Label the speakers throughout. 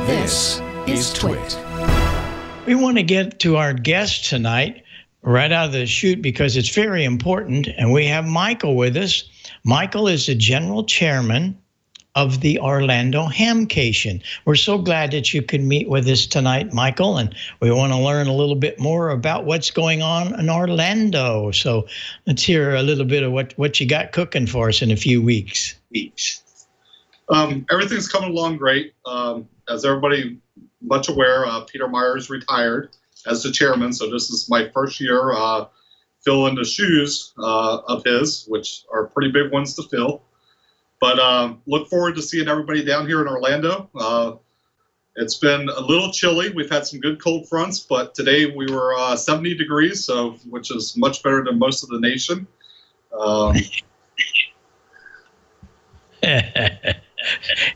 Speaker 1: This is TWiT.
Speaker 2: We want to get to our guest tonight right out of the chute because it's very important, and we have Michael with us. Michael is the general chairman of the Orlando HamCation. We're so glad that you could meet with us tonight, Michael, and we want to learn a little bit more about what's going on in Orlando. So let's hear a little bit of what you got cooking for us in a few weeks.
Speaker 3: Everything's coming along great. As everybody much aware, Peter Myers retired as the chairman, so this is my first year filling the shoes of his, which are pretty big ones to fill. But look forward to seeing everybody down here in Orlando. It's been a little chilly. We've had some good cold fronts, but today we were 70 degrees, so which is much better than most of the nation.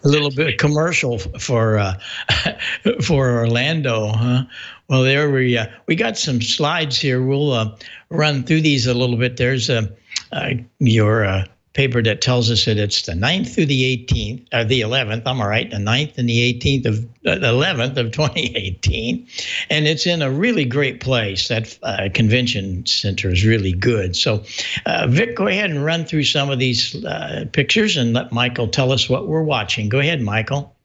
Speaker 2: A little bit commercial for Orlando, huh? Well, there we got some slides here. We'll run through these a little bit. There's your paper that tells us that it's the 9th through the 18th, or the 11th. I'm all right, the 9th and the 18th of 11th of 2018, and it's in a really great place. That convention center is really good. So, Vic, go ahead and run through some of these pictures and let Michael tell us what we're watching. Go ahead, Michael.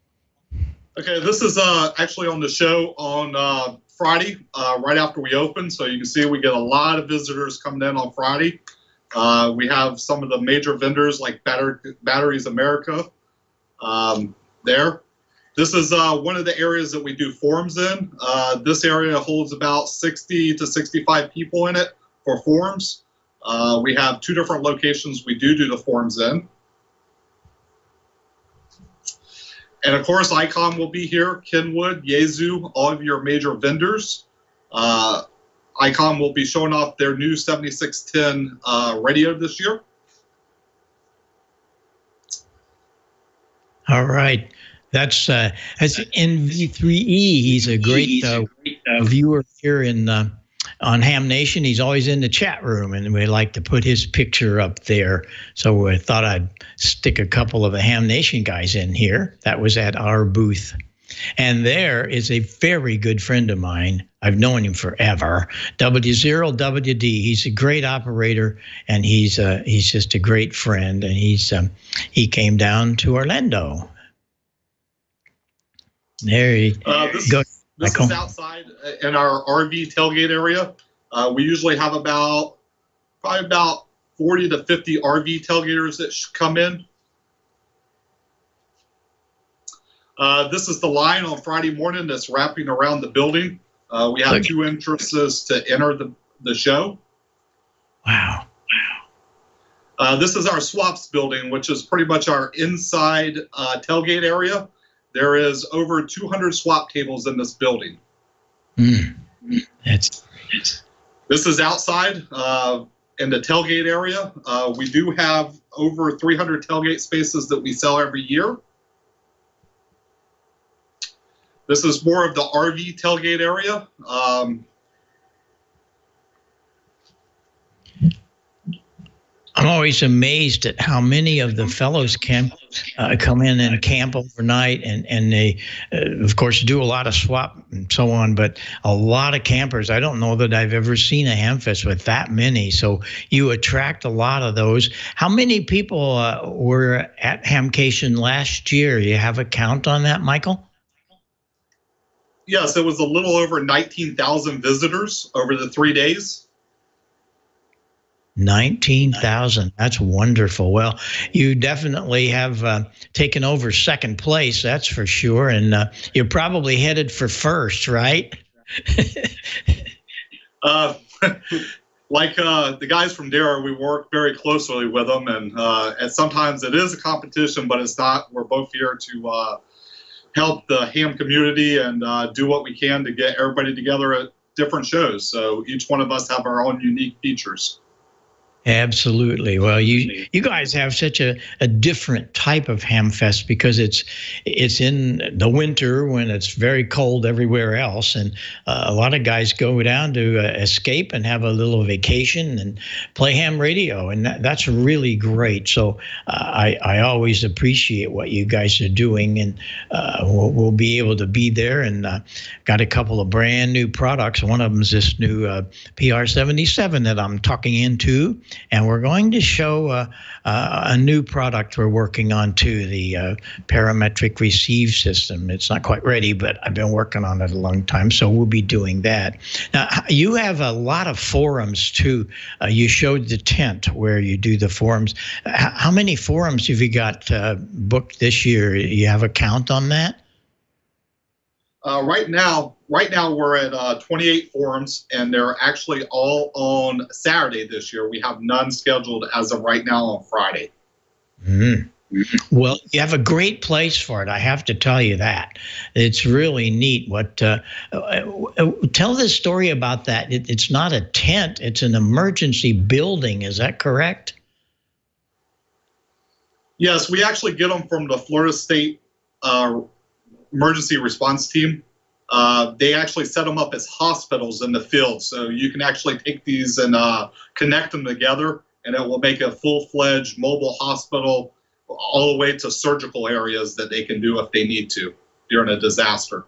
Speaker 2: Okay,
Speaker 3: this is actually on the show on Friday, right after we open. So you can see we get a lot of visitors coming in on Friday. We have some of the major vendors like Batteries America there. This is one of the areas that we do forums in. This area holds about 60 to 65 people in it for forums. We have 2 different locations we do the forums in. And of course, ICOM will be here, Kenwood, Yaesu, all of your major vendors. ICOM will be showing off their new 7610 radio this year.
Speaker 2: All right. That's NV3E. He's a great viewer here on Ham Nation. He's always in the chat room, and we like to put his picture up there. So I thought I'd stick a couple of the Ham Nation guys in here. That was at our booth. And there is a very good friend of mine. I've known him forever. W0WD. He's a great operator, and he's just a great friend. And he came down to Orlando. There you go.
Speaker 3: This is outside in our RV tailgate area. We usually have probably about 40 to 50 RV tailgaters that come in. This is the line on Friday morning that's wrapping around the building. We have 2 entrances to enter the show.
Speaker 2: Wow.
Speaker 3: This is our swaps building, which is pretty much our inside tailgate area. There is over 200 swap tables in this building.
Speaker 2: This
Speaker 3: is outside in the tailgate area. We do have over 300 tailgate spaces that we sell every year. This is more of the RV tailgate area.
Speaker 2: I'm always amazed at how many of the fellows can come in and camp overnight, and they, of course, do a lot of swap and so on, but a lot of campers. I don't know that I've ever seen a Hamfest with that many, so you attract a lot of those. How many people were at HamCation last year? You have a count on that, Michael?
Speaker 3: Yes, it was a little over 19,000 visitors over the 3 days.
Speaker 2: 19,000. That's wonderful. Well, you definitely have taken over second place, that's for sure. And you're probably headed for first, right?
Speaker 3: Like the guys from Dara, we work very closely with them. And sometimes it is a competition, but it's not. We're both here to help the ham community and do what we can to get everybody together at different shows. So each one of us have our own unique features.
Speaker 2: Absolutely. Well, you guys have such a different type of ham fest because it's in the winter when it's very cold everywhere else, and a lot of guys go down to escape and have a little vacation and play ham radio, and that's really great. So I always appreciate what you guys are doing, and we'll be able to be there. And got a couple of brand new products. One of them is this new PR77 that I'm talking into. And we're going to show a new product we're working on too, the parametric receive system. It's not quite ready, but I've been working on it a long time, so we'll be doing that. Now, you have a lot of forums too. You showed the tent where you do the forums. How many forums have you got booked this year? You have a count on that?
Speaker 3: Right now we're at 28 forums, and they're actually all on Saturday this year. We have none scheduled as of right now on Friday.
Speaker 2: Mm-hmm. Well, you have a great place for it. I have to tell you that. It's really neat. Tell the story about that. It's not a tent. It's an emergency building. Is that correct?
Speaker 3: Yes, we actually get them from the Florida State emergency response team. They actually set them up as hospitals in the field, so you can actually take these and connect them together, and it will make a full-fledged mobile hospital all the way to surgical areas that they can do if they need to during a disaster.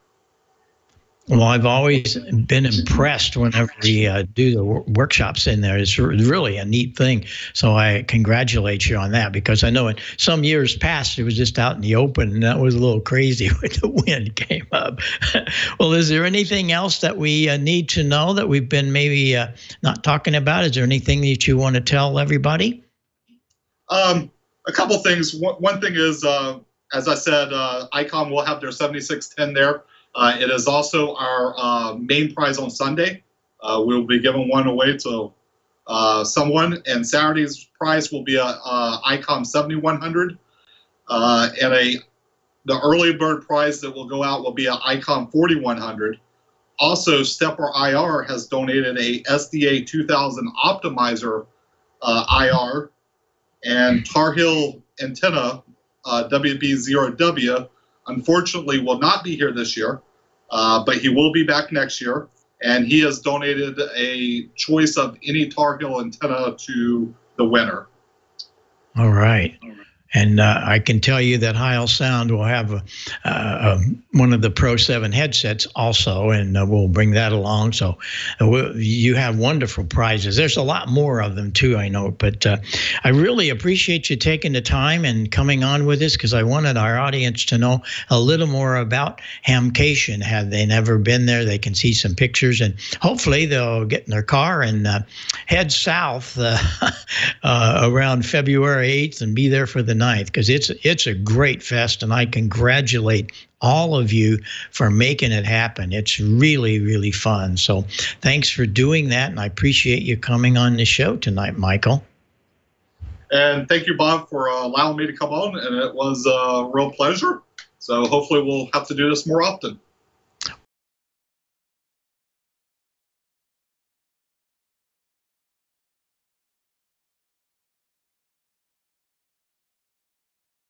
Speaker 2: Well, I've always been impressed whenever we do the workshops in there. It's really a neat thing. So I congratulate you on that, because I know in some years past it was just out in the open, and that was a little crazy when the wind came up. Well, is there anything else that we need to know that we've been maybe not talking about? Is there anything that you want to tell everybody?
Speaker 3: A couple things. One thing is, as I said, ICOM will have their 7610 there. It is also our main prize on Sunday. We'll be giving one away to someone, and Saturday's prize will be a ICOM 7100, and the early bird prize that will go out will be a ICOM 4100. Also, Stepper IR has donated a SDA 2000 optimizer IR, and Tar Heel antenna WB0W. Unfortunately, will not be here this year, but he will be back next year. And he has donated a choice of any Tar Heel antenna to the winner.
Speaker 2: All right. And I can tell you that Heil Sound will have one of the Pro 7 headsets also, and we'll bring that along. So you have wonderful prizes. There's a lot more of them too, I know. But I really appreciate you taking the time and coming on with us, because I wanted our audience to know a little more about HamCation. Had they never been there, they can see some pictures, and hopefully they'll get in their car and head south around February 8th and be there for the 9th, because it's a great fest, and I congratulate all of you for making it happen. It's really, really fun. So thanks for doing that, and I appreciate you coming on the show tonight, Michael.
Speaker 3: And thank you, Bob, for allowing me to come on, and it was a real pleasure. So hopefully we'll have to do this more often.